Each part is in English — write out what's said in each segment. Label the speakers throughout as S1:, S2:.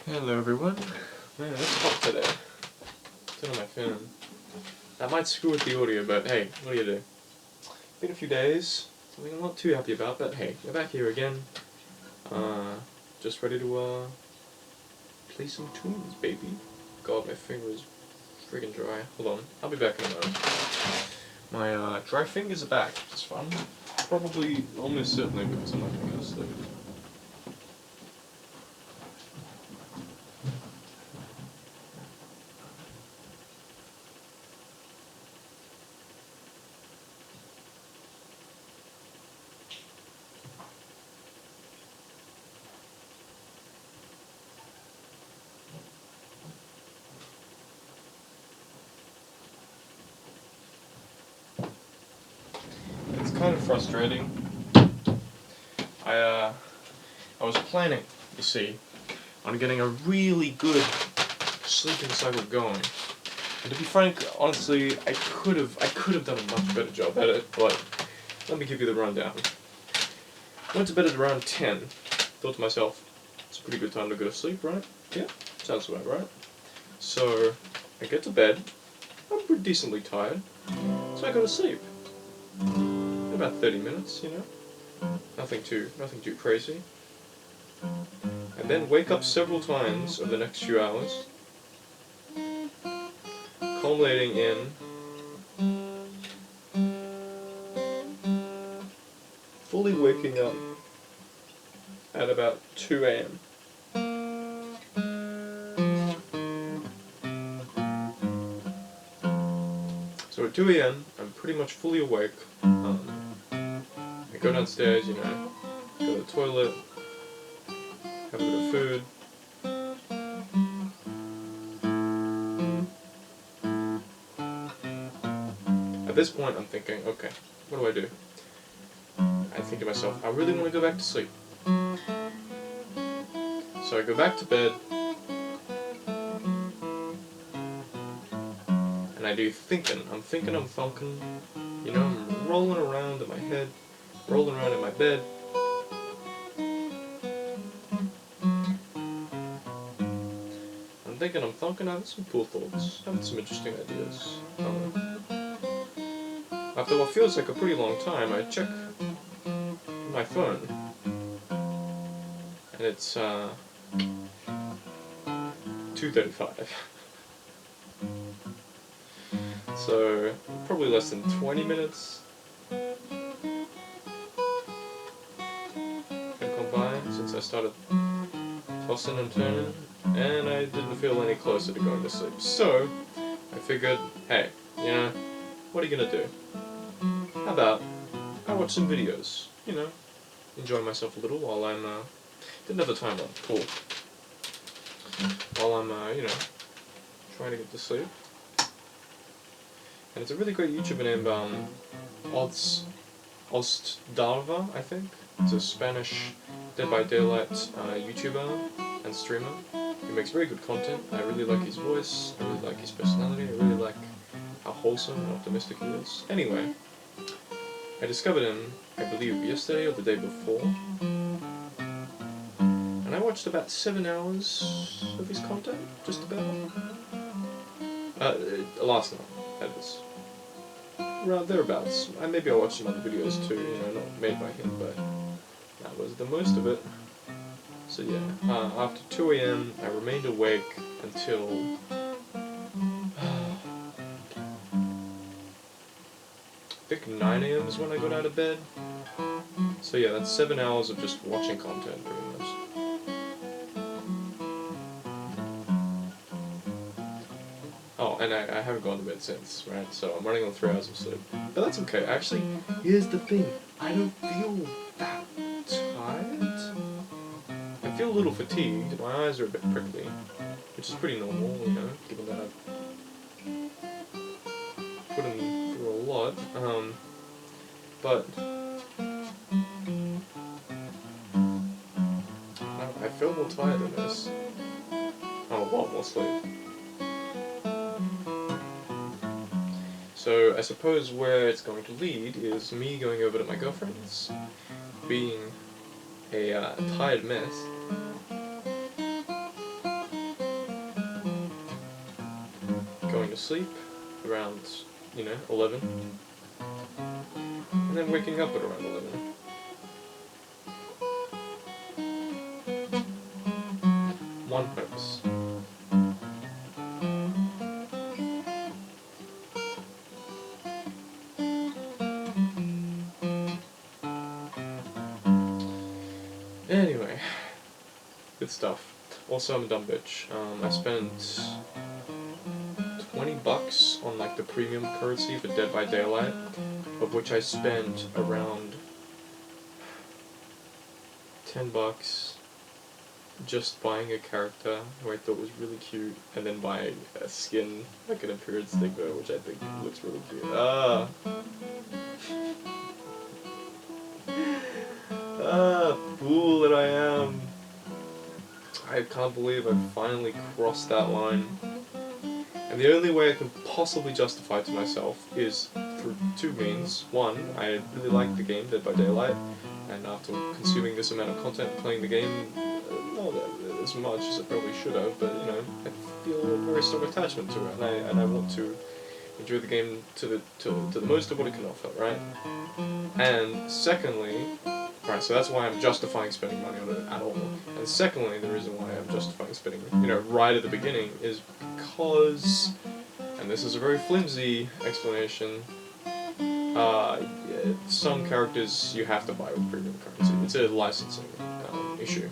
S1: Hello everyone. Man, it's hot today. Turn on my fan. That might screw with the audio, but hey, what do you do? Been a few days, something I'm not too happy about, but hey, we're back here again. Just ready to play some tunes, baby. God, my finger is friggin' dry. Hold on, I'll be back in a moment. My dry fingers are back, which is fun. Probably, almost certainly because I'm not going to go to sleep. It's kind of frustrating. I was planning, you see, on getting a really good sleeping cycle going. And to be frank, honestly, I could have done a much better job at it, but let me give you the rundown. Went to bed at around 10. Thought to myself, it's a pretty good time to go to sleep, right? Yeah, sounds about right. So I get to bed, I'm pretty decently tired, so I go to sleep. In about 30 minutes, you know? Nothing too crazy. And then wake up several times over the next few hours, culminating in fully waking up at about 2 a.m. So at 2 a.m. I'm pretty much fully awake. I go downstairs, you know, go to the toilet, have a bit of food. At this point I'm thinking, okay, what do? I think to myself, I really want to go back to sleep. So I go back to bed, and I do thinking. I'm thunking, you know, I'm rolling around in my head, rolling around in my bed. I'm thunking, having some cool thoughts, having some interesting ideas. After what feels like a pretty long time, I check my phone, and it's 2:35. So probably less than 20 minutes have gone by since I started tossing and turning, and I didn't feel any closer to going to sleep. So I figured, hey, you know, what are you gonna do? How about I watch some videos, you know, enjoy myself a little while I'm didn't have the time on, cool. While I'm you know, trying to get to sleep. And it's a really great YouTuber named Ostdarva, I think. It's a Spanish Dead by Daylight YouTuber and streamer. He makes very good content. I really like his voice, I really like his personality, I really like how wholesome and optimistic he is. Anyway, I discovered him, I believe, yesterday or the day before. And I watched about 7 hours of his content, just about. Last night, that is. Around thereabouts. Maybe I watched some other videos too, you know, not made by him, but that was the most of it. So yeah, after 2 a.m. I remained awake until I think 9 a.m. is when I got out of bed. So yeah, that's 7 hours of just watching content pretty much. Oh, and I haven't gone to bed since, right? So I'm running on 3 hours of sleep. But that's okay. Actually, here's the thing. I don't feel that tired. I feel a little fatigued. My eyes are a bit prickly, which is pretty normal, you know, given that I've put in through a lot. But I feel more tired than this. I'm a lot more sleep. So I suppose where it's going to lead is me going over to my girlfriend's, being a tired mess, going to sleep around, 11, and then waking up at around 11. One purpose. Anyway, good stuff. Also, I'm a dumb bitch. I spent $20 on like the premium currency for Dead by Daylight, of which I spent around $10 just buying a character who I thought was really cute, and then buying a skin, like an appearance sticker, which I think looks really cute. Fool that I am. I can't believe I finally crossed that line. And the only way I can possibly justify it to myself is through two means. One, I really like the game, Dead by Daylight, and after consuming this amount of content, playing the game, not as much as I probably should have, but I feel a very strong attachment to it, and I want to enjoy the game to the most of what it can offer, right? And secondly, right, so that's why I'm justifying spending money on it at all. And secondly, the reason why I'm justifying spending, right at the beginning is because, and this is a very flimsy explanation, some characters you have to buy with premium currency. It's a licensing issue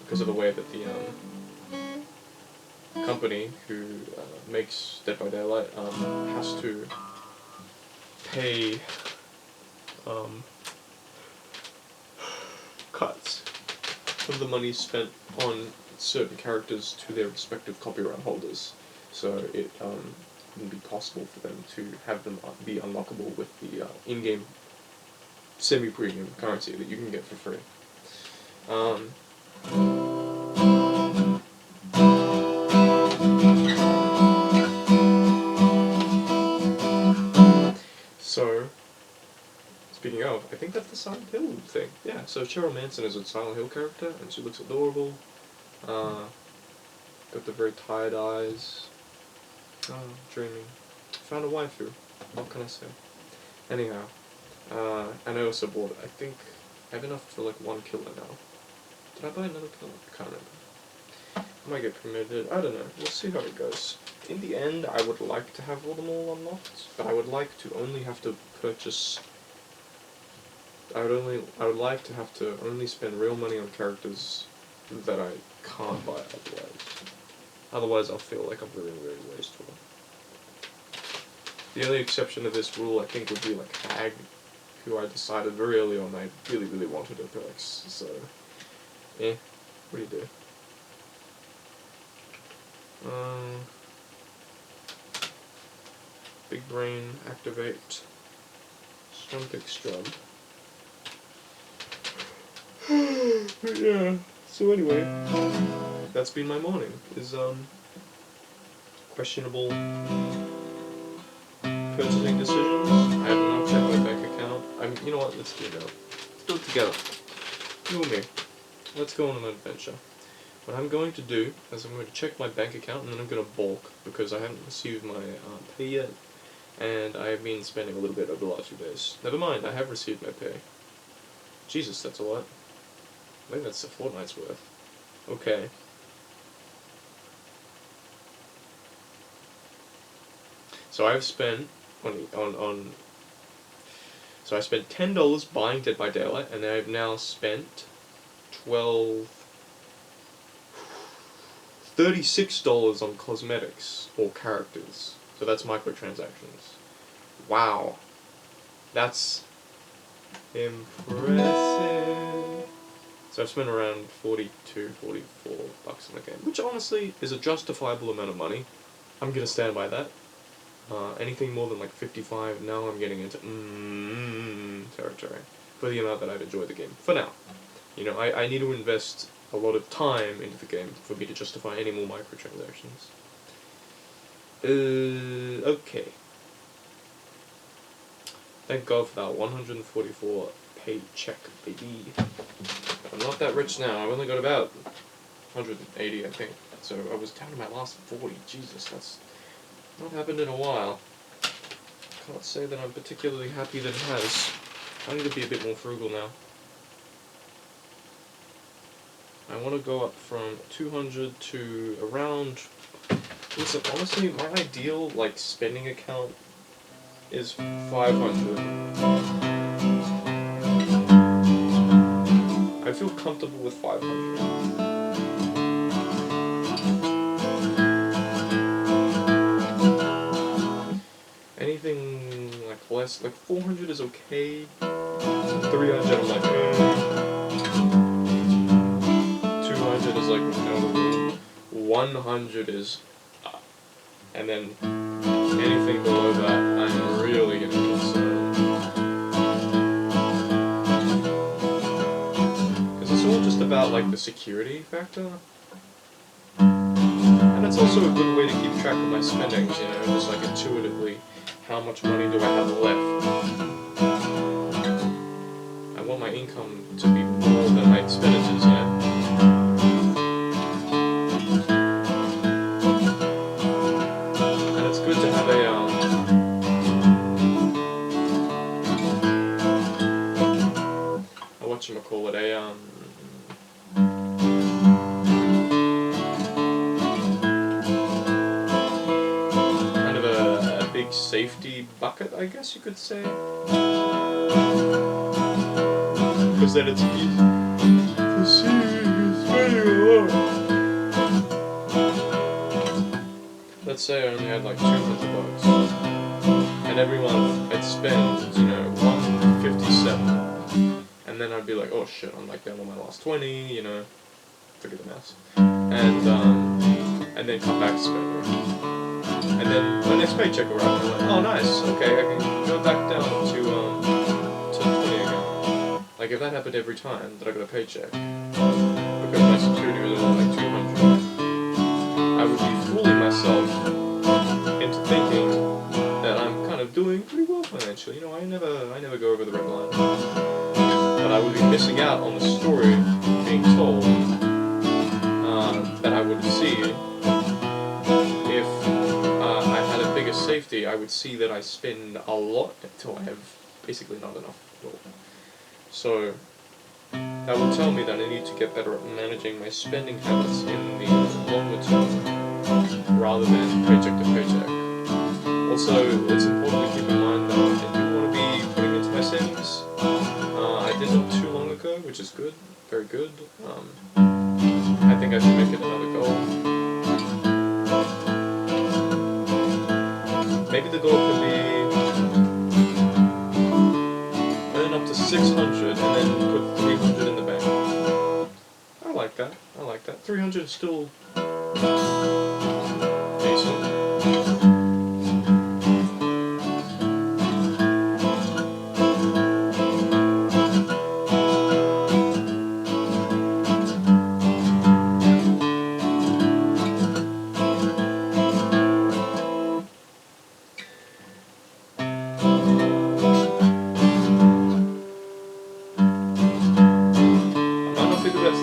S1: because of the way that the company who makes Dead by Daylight has to pay cuts of the money spent on certain characters to their respective copyright holders, so it wouldn't be possible for them to have them be unlockable with the in-game semi-premium currency that you can get for free. So, speaking of, I think that's the Silent Hill thing. Yeah, so Cheryl Manson is a Silent Hill character, and she looks adorable. Got the very tired eyes. Dreaming. Found a waifu. What can I say? Anyhow, and I also bought, I think, I have enough for like one killer now. Did I buy another killer? I can't remember. I might get promoted. I don't know. We'll see how it goes. In the end, I would like to have them all unlocked, but I would like to only have to purchase. I would like to have to only spend real money on characters that I can't buy otherwise. Otherwise, I'll feel like I'm very, very wasteful. The only exception to this rule, I think, would be like Hag, who I decided very early on I really, really wanted her perks. So, what do you do? Big brain, activate, Strumpik Strub. Yeah. So anyway, that's been my morning. Is questionable purchasing decisions. I have not checked my bank account. You know what? Let's do it now. Let's do it together. You and me. Let's go on an adventure. What I'm going to do is I'm going to check my bank account, and then I'm going to bulk because I haven't received my pay yet, and I have been spending a little bit over the last few days. Never mind, I have received my pay. Jesus, that's a lot. I think that's a fortnight's worth. Okay. So I've spent so I spent $10 buying Dead by Daylight, and I've now spent $36 on cosmetics or characters. So that's microtransactions. Wow. That's impressive. So I've spent around $42, $44 on the game, which honestly is a justifiable amount of money. I'm gonna stand by that. Anything more than like 55, now I'm getting into territory for the amount that I've enjoyed the game. For now. I need to invest a lot of time into the game for me to justify any more microtransactions. Okay. Thank God for that 144 paycheck, baby. I'm not that rich now. I've only got about 180, I think. So I was down to my last 40. Jesus, that's Not happened in a while. Can't say that I'm particularly happy that it has. I need to be a bit more frugal now. I want to go up from 200 to around... Listen, honestly, my ideal, like, spending account is 500. I feel comfortable with 500. Anything like less, like 400 is okay. 300 I'm like, 200 is like, no. 100 is up. And then anything below that, I'm really gonna be concerned. Because it's all just about like the security factor. And it's also a good way to keep track of my spendings, you know, just like intuitively. How much money do I have left? I want my income to be more than my expenditures, you know? And it's good to have a whatchamacallit, big safety bucket, I guess you could say. Because then it's easy to see spending a lot. Let's say I only had like $200, and every month I'd spend, you know, $157, and then I'd be like, oh shit, I'm like down on my last 20, you know, forget the maths, and then come back to spending. And then my next paycheck arrived, and I'm like, oh nice, okay, I can go back down to 20 again. Like if that happened every time that I got a paycheck, because my security was only like 200, I would be fooling myself into thinking that I'm kind of doing pretty well financially. You know, I never go over the red line. But I would be missing out on the story being told that I would see if safety. I would see that I spend a lot until I have basically not enough at all. So that would tell me that I need to get better at managing my spending habits in the longer term rather than paycheck to paycheck. Also, it's important to keep in mind that I do want to be putting into my savings. I did not too long ago, which is good, very good. I think I should make it another goal. Maybe the goal could be earn up to 600 and then put 300 in the bank. I like that. 300 is still decent.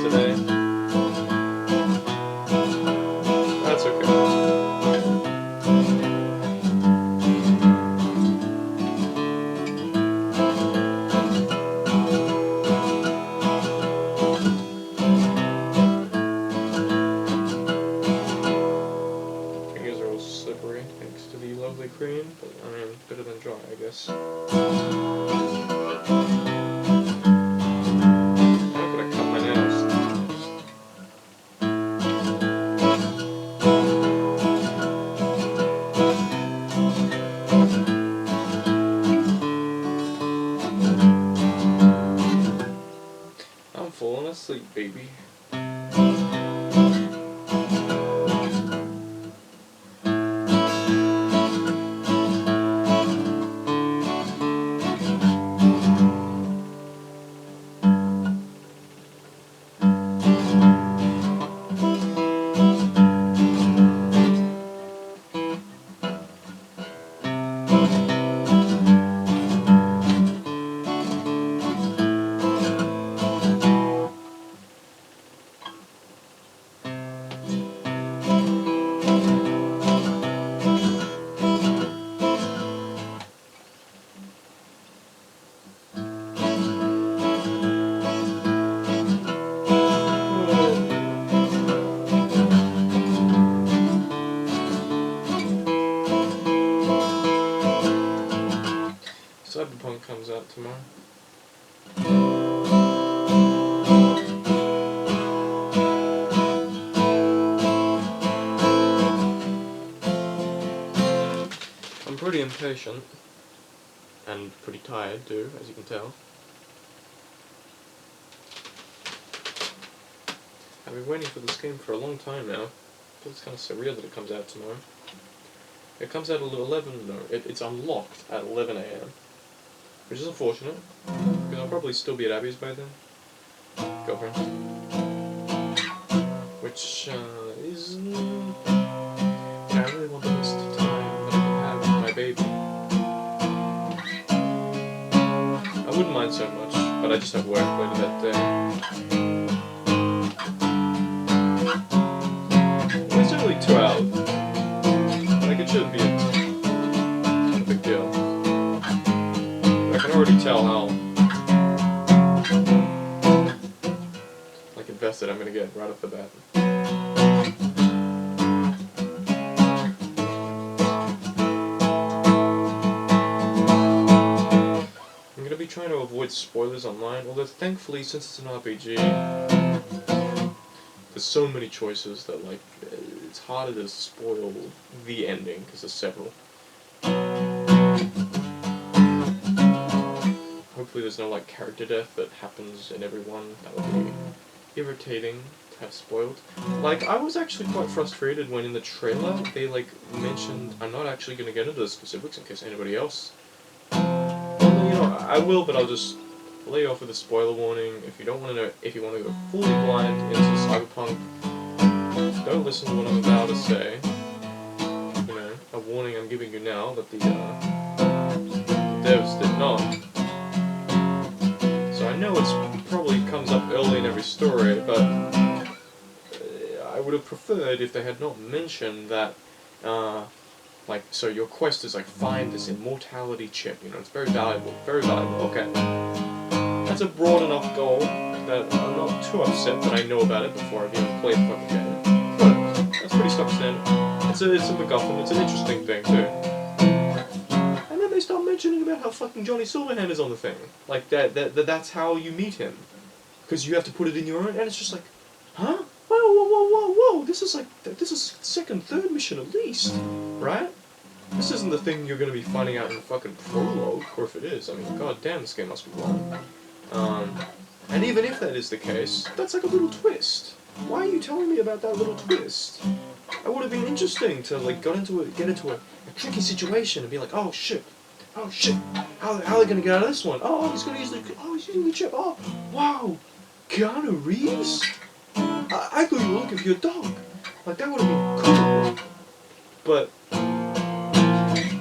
S1: Today. That's okay. Fingers are all slippery thanks to the lovely cream, but I mean, better than dry, I guess. Falling asleep, baby. pretty impatient, and pretty tired too, as you can tell. I've been waiting for this game for a long time now. It's kind of surreal that it comes out tomorrow. It comes out at 11, no, it's unlocked at 11 AM. Which is unfortunate, because I'll probably still be at Abby's by then. Girlfriend. Which, is... I really want the best time that I can have with my baby. I wouldn't mind so much, but I just have work later that day. Well, it's only 2 hours. Like, it shouldn't be a big deal. I can already tell how like invested I'm gonna get right off the bat. I'm gonna be trying to avoid spoilers online, although thankfully since it's an RPG there's so many choices that like it's harder to spoil the ending because there's several. Hopefully there's no like character death that happens in everyone. That would be irritating to have spoiled. Like, I was actually quite frustrated when in the trailer they like mentioned, I'm not actually going to get into the specifics in case anybody else. Well, you know, I will, but I'll just lay off with a spoiler warning. If you don't want to know, if you want to go fully blind into Cyberpunk, don't listen to what I'm about to say. You know, a warning I'm giving you now that the devs did not. So I know it's probably comes up early in every story, but I would have preferred if they had not mentioned that, like, so your quest is like, find this immortality chip, you know, it's very valuable, okay. That's a broad enough goal that I'm not too upset that I know about it before I've even played the fucking game. Whatever, that's pretty stock standard. It's a MacGuffin, it's an interesting thing too. And then they start mentioning about how fucking Johnny Silverhand is on the thing. Like, that's how you meet him. Because you have to put it in your own, and it's just like, huh? Whoa, this is second, third mission at least, right? This isn't the thing you're going to be finding out in the fucking prologue, or if it is, I mean, god damn, this game must be long. And even if that is the case, that's like a little twist. Why are you telling me about that little twist? It would have been interesting to like get into a tricky situation and be like, oh shit, how are they going to get out of this one? Oh, he's using the chip. Oh, wow, Keanu Reeves? I thought you were looking for your dog. Like, that would have been cool. But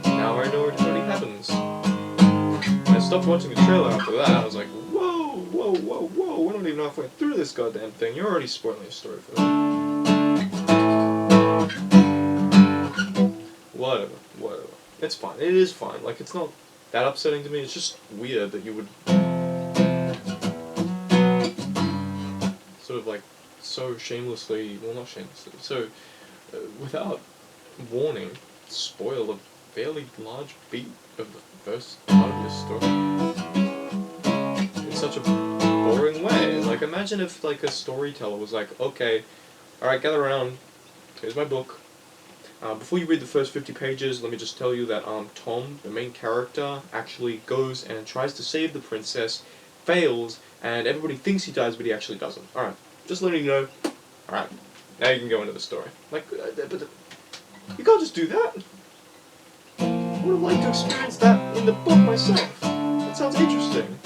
S1: now I know it already happens. I stopped watching the trailer after that. I was like, whoa, we're not even halfway through this goddamn thing. You're already spoiling the story for me. Whatever. It's fine. It is fine. Like, it's not that upsetting to me. It's just weird that you would sort of like so shamelessly, well, not shamelessly, so without warning, spoil a fairly large beat of the first part of your story in such a boring way. Like, imagine if like a storyteller was like, okay, alright, gather around, here's my book. Before you read the first 50 pages, let me just tell you that Tom, the main character, actually goes and tries to save the princess, fails, and everybody thinks he dies, but he actually doesn't. Alright, just letting you know. Alright, now you can go into the story. Like, but you can't just do that. I would have liked to experience that in the book myself. That sounds interesting.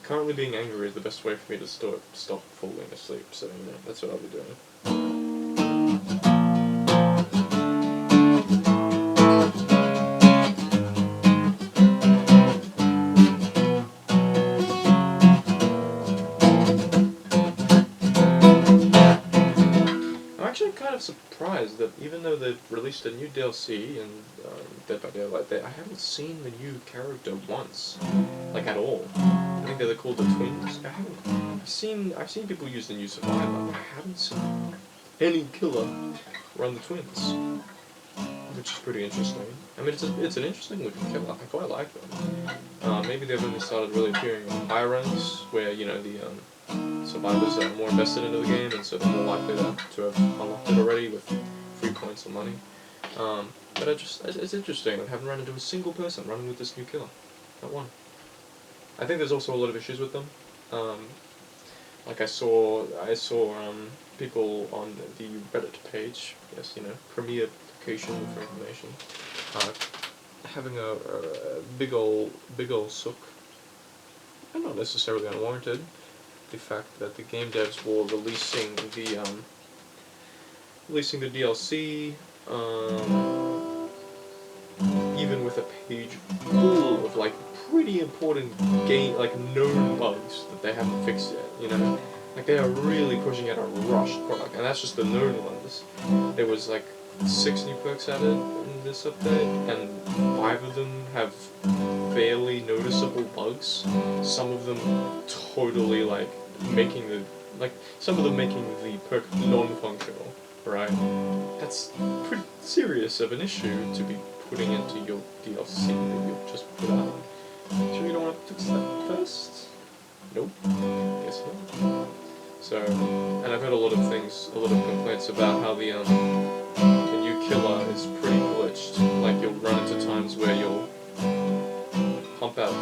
S1: Currently being angry is the best way for me to stop falling asleep, so you know, that's what I'll be doing. I'm actually kind of surprised that even though they've released a new DLC in Dead by Daylight, I haven't seen the new character once, like at all. I think they're called the twins. I've seen people use the new Survivor. I haven't seen any killer run the twins, which is pretty interesting. I mean, it's an interesting looking killer. I quite like them. Maybe they've only started really appearing in higher ranks, where the survivors are more invested into the game, and so they're more likely to have unlocked it already with free points or money. But it's interesting. I haven't run into a single person running with this new killer. Not one. I think there's also a lot of issues with them. Like I saw people on the Reddit page, yes, premier location for information, having a big ol' sook, and not necessarily unwarranted, the fact that the game devs were releasing the DLC, even with a page full of like pretty important known bugs that they haven't fixed yet, Like they are really pushing out a rushed product, and that's just the known ones. There was like 6 new perks added in this update, and 5 of them have fairly noticeable bugs. Some of them totally some of them making the perk non-functional, right? That's pretty serious of an issue to be putting into your DLC that you've just put out. Sure you don't want to fix that first? Nope. Guess not. So, and I've heard a lot of complaints about how the new killer is pretty glitched. Like you'll run into times where you'll pump out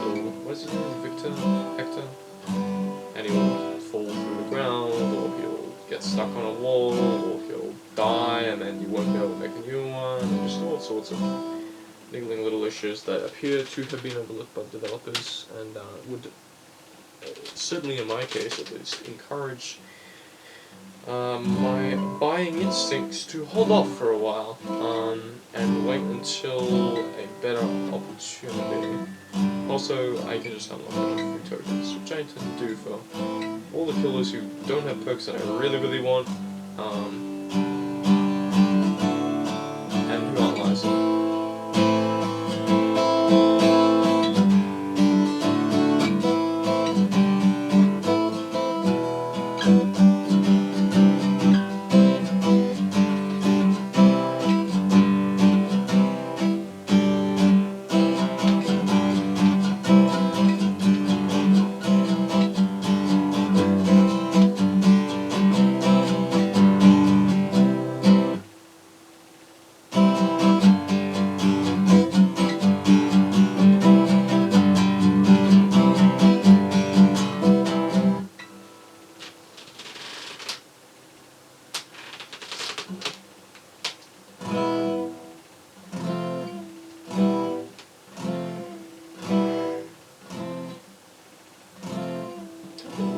S1: what is his name? Hector? And he'll fall through the ground, or he'll get stuck on a wall, or he'll die, and then you won't be able to make a new one, and just all sorts of niggling little issues that appear to have been overlooked by developers, and would certainly in my case at least encourage my buying instincts to hold off for a while and wait until a better opportunity. Also, I can just unlock enough free tokens, which I intend to do for all the killers who don't have perks that I really want, and who aren't licensed.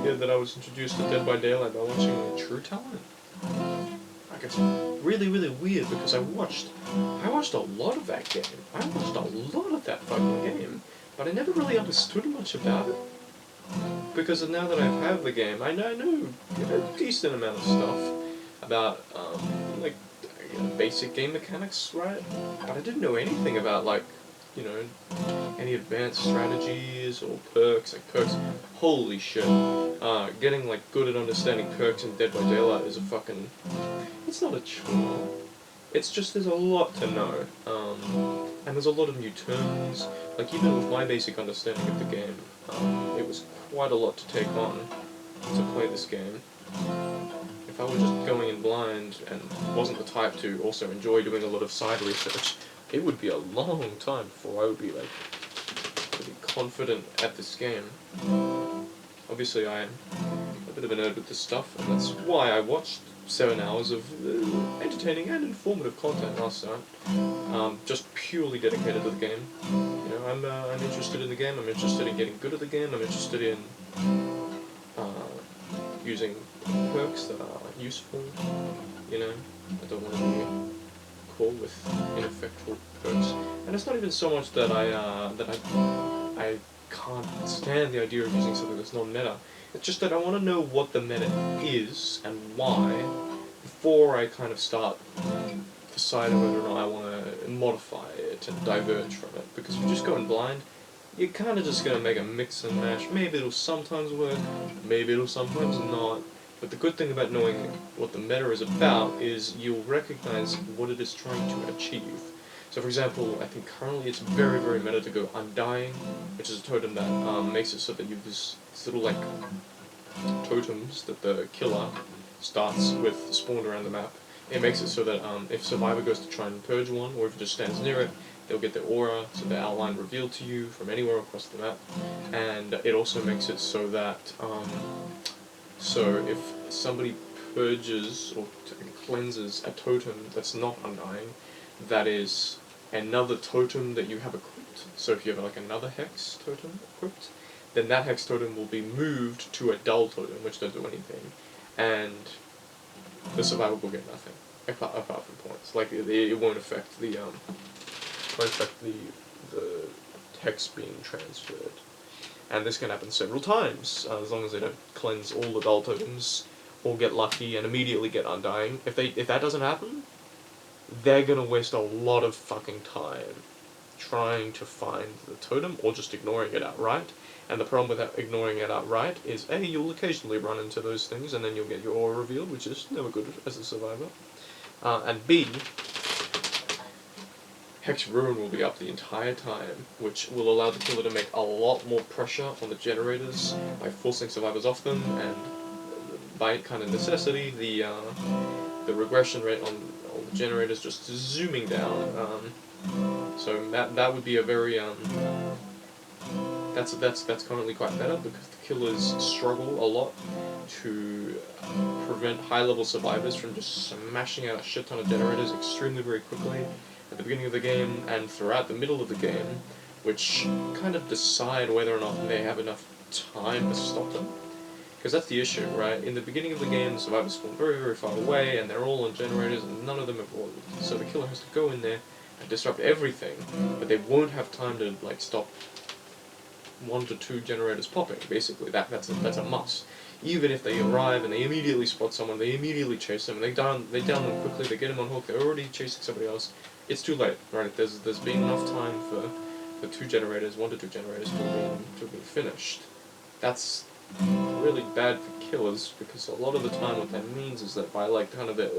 S1: That I was introduced to Dead by Daylight by watching True Talent. Like it's really weird because I watched a lot of that game. I watched a lot of that fucking game, but I never really understood much about it. Because now that I have the game, I know a decent amount of stuff about basic game mechanics, right? But I didn't know anything about any advanced strategies or perks. Holy shit. Getting good at understanding perks in Dead by Daylight is it's not a chore. It's just there's a lot to know. And there's a lot of new terms. Even with my basic understanding of the game, it was quite a lot to take on to play this game. If I were just going in blind and wasn't the type to also enjoy doing a lot of side research, it would be a long time before I would be pretty confident at this game. Obviously I am a bit of a nerd with this stuff, and that's why I watched 7 hours of entertaining and informative content last night, just purely dedicated to the game. I'm interested in the game, I'm interested in getting good at the game, I'm interested in using perks that are useful, I don't want to be cool with ineffectual perks. And it's not even so much that I can't stand the idea of using something that's non-meta. It's just that I want to know what the meta is and why before I kind of start deciding whether or not I want to modify it and diverge from it. Because if you just go in blind, you're kind of just going to make a mix and match. Maybe it'll sometimes work, maybe it'll sometimes not. But the good thing about knowing what the meta is about is you'll recognize what it is trying to achieve. So for example, I think currently it's very, very meta to go Undying, which is a totem that makes it so that you have this little like totems that the killer starts with spawned around the map. It makes it so that if Survivor goes to try and purge one, or if it just stands near it, they'll get their aura, so their outline revealed to you from anywhere across the map. And it also makes it so that, so if somebody purges or cleanses a totem that's not Undying, that is another totem that you have equipped. So if you have like another Hex totem equipped, then that Hex totem will be moved to a Dull totem, which don't do anything. And the Survivor will get nothing, apart from points. Like, it won't affect the Hex being transferred. And this can happen several times, as long as they don't cleanse all the Dull totems, or get lucky and immediately get Undying. If that doesn't happen, they're gonna waste a lot of fucking time trying to find the totem, or just ignoring it outright. And the problem with ignoring it outright is, A, you'll occasionally run into those things, and then you'll get your aura revealed, which is never good as a Survivor. And B, Hex Ruin will be up the entire time, which will allow the killer to make a lot more pressure on the generators by forcing Survivors off them, and by kind of necessity, the regression rate on all the generators just zooming down. So that would be a very that's currently quite better, because the killers struggle a lot to prevent high-level survivors from just smashing out a shit ton of generators extremely very quickly at the beginning of the game and throughout the middle of the game, which kind of decide whether or not they have enough time to stop them. Because that's the issue, right? In the beginning of the game, the survivors spawn very, very far away, and they're all on generators, and none of them have ordered. So the killer has to go in there and disrupt everything, but they won't have time to like stop 1 to 2 generators popping. Basically, that's a must. Even if they arrive and they immediately spot someone, they immediately chase them, and they down them quickly. They get them on hook. They're already chasing somebody else. It's too late, right? There's been enough time for 2 generators, 1 to 2 generators to have been finished. That's really bad for killers, because a lot of the time what that means is that by like kind of the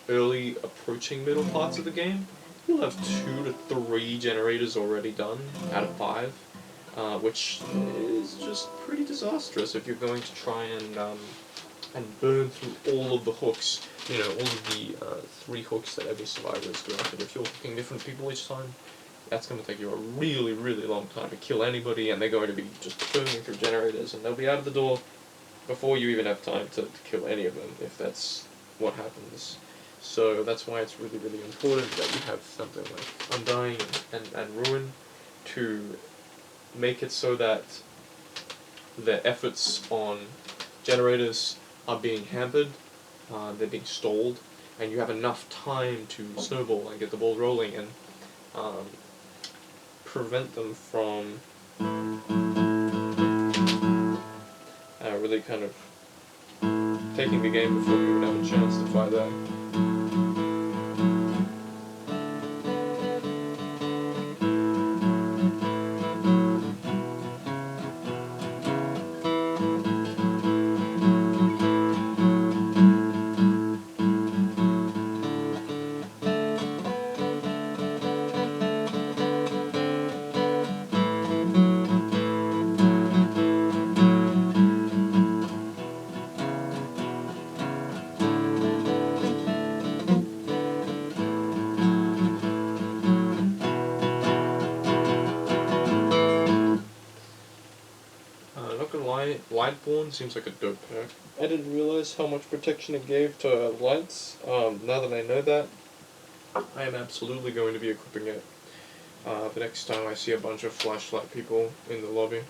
S1: early approaching middle parts of the game, you'll have 2 to 3 generators already done out of 5, which is just pretty disastrous if you're going to try and burn through all of the hooks, all of the 3 hooks that every survivor is granted. If you're hooking different people each time, that's going to take you a really, really long time to kill anybody, and they're going to be just burning through generators, and they'll be out of the door before you even have time to kill any of them, if that's what happens. So that's why it's really, really important that you have something like Undying and Ruin to make it so that the efforts on generators are being hampered, they're being stalled, and you have enough time to snowball and get the ball rolling and prevent them from really kind of taking the game before you even have a chance to fight back. Lightborn seems like a dope perk. I didn't realize how much protection it gave to lights. Now that I know that, I am absolutely going to be equipping it the next time I see a bunch of flashlight people in the lobby.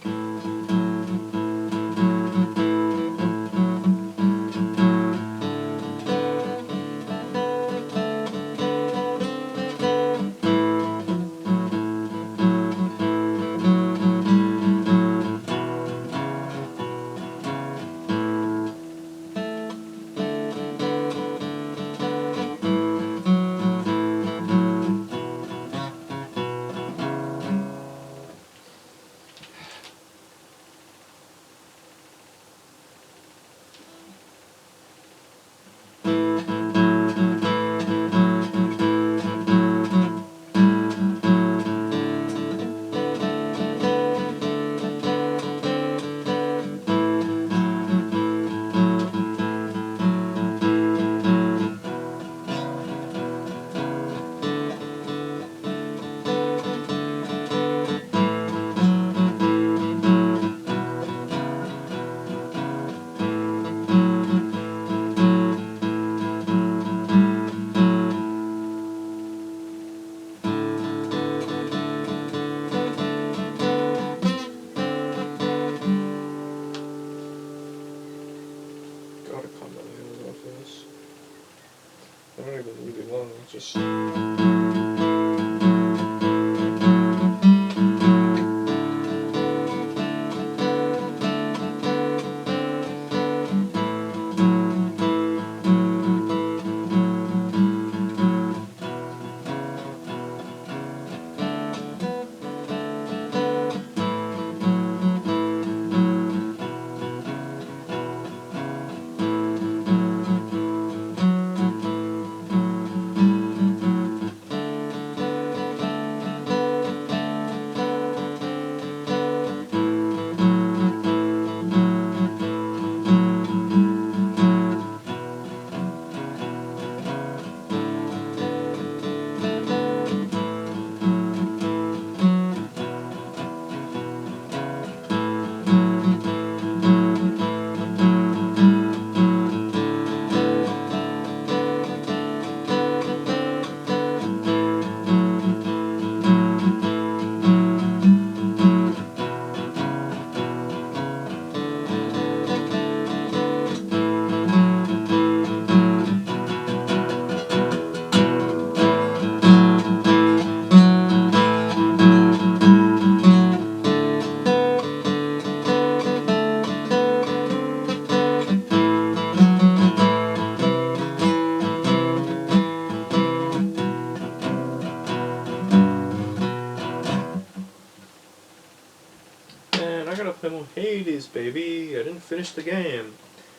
S1: man, I gotta play more Hades, baby. I didn't finish the game.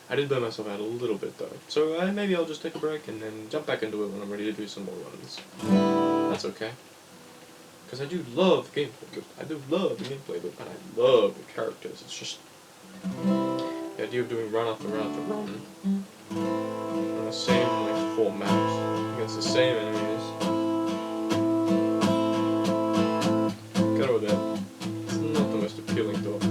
S1: I did burn myself out a little bit though, so maybe I'll just take a break and then jump back into it when I'm ready to do some more runs. That's okay. Because I do love the gameplay, I love the characters. It's just the idea of doing run after run after run on the same like 4 maps against the same enemies. Get over there. It's not the most appealing thought.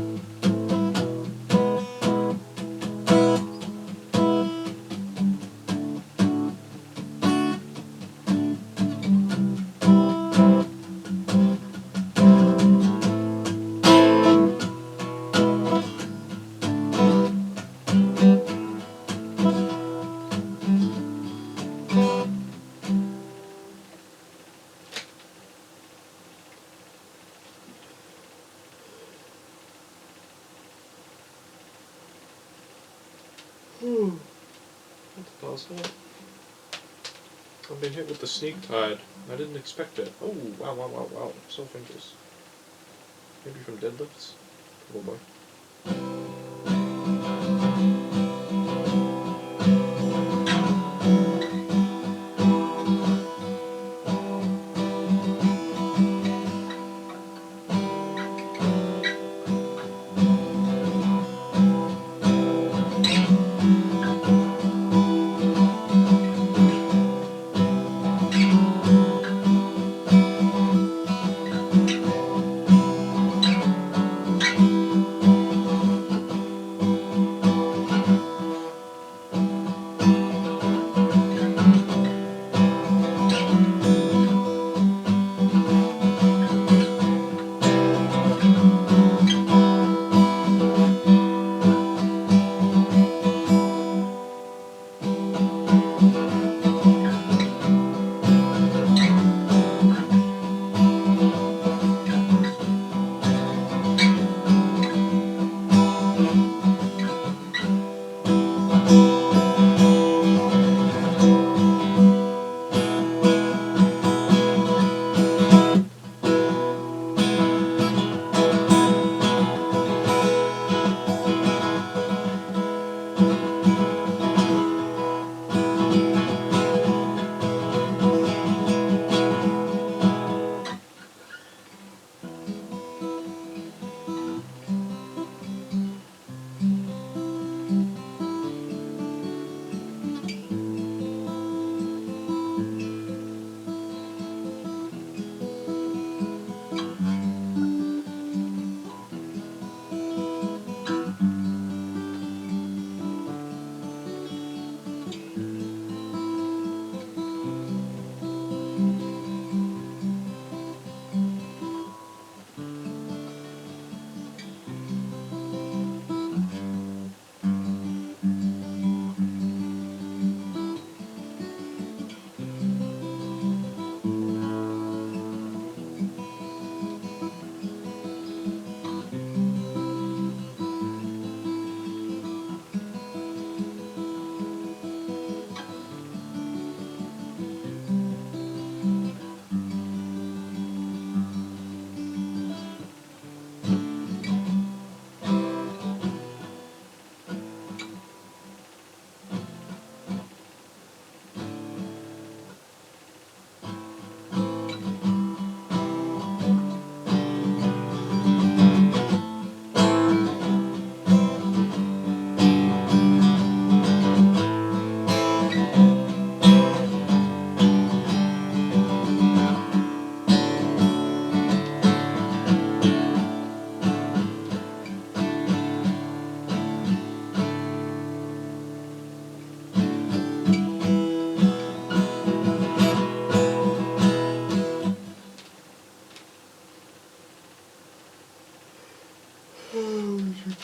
S1: That's possible. I've been hit with the sneak tide. I didn't expect it. Oh, wow. So fingers. Maybe from deadlifts? Probably.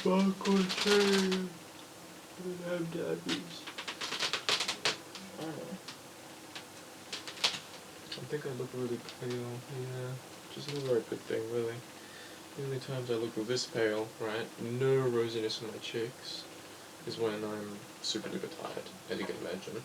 S1: Popcorn train. I have diabetes. I think I look really pale, yeah. Which is not a very good thing, really. The only times I look this pale, right, no rosiness in my cheeks, is when I'm super duper tired, as you can imagine.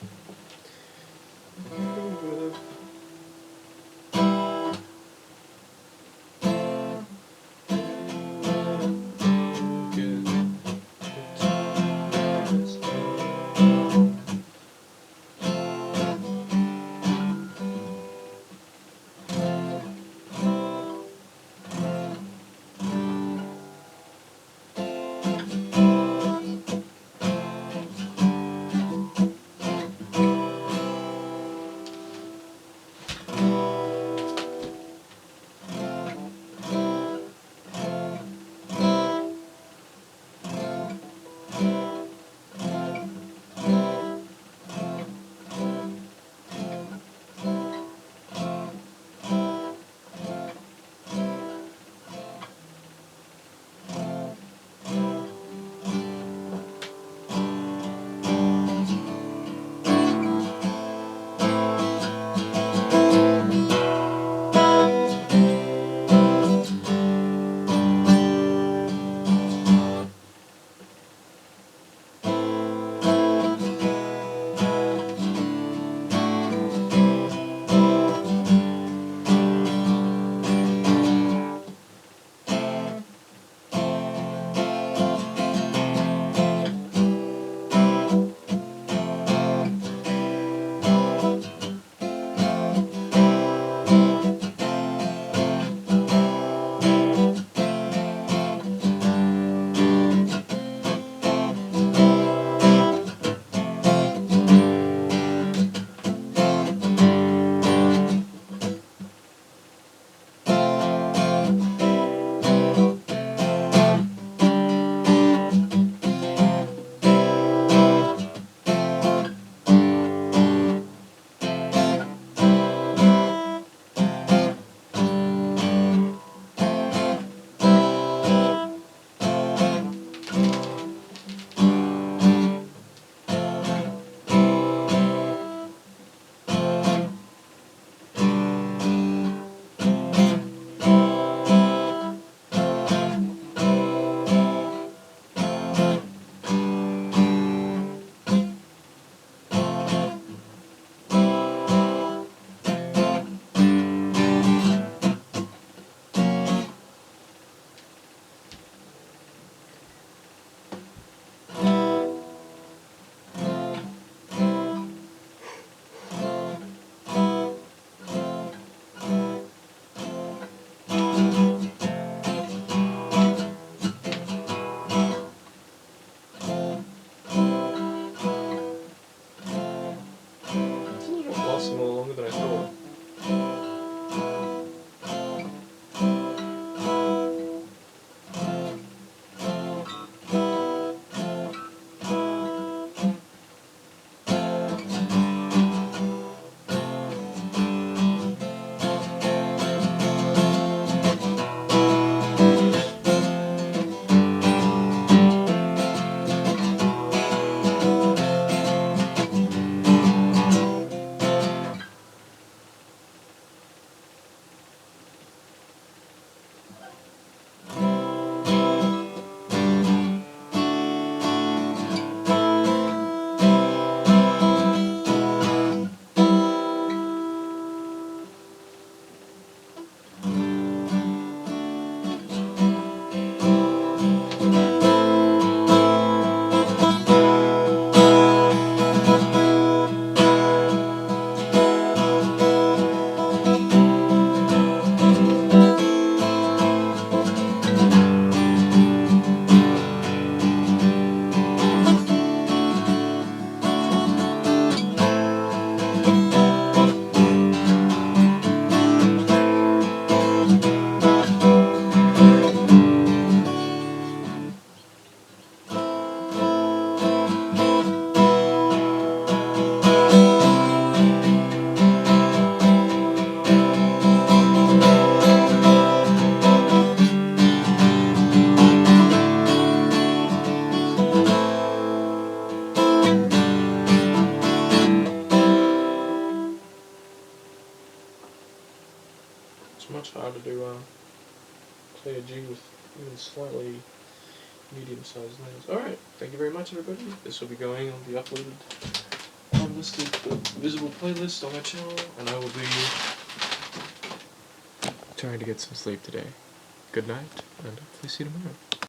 S1: to play a G with even slightly medium-sized nails. Alright, thank you very much, everybody. This will be going on the uploaded, unlisted, visible playlist on my channel, and I will be trying to get some sleep today. Good night, and hopefully see you tomorrow.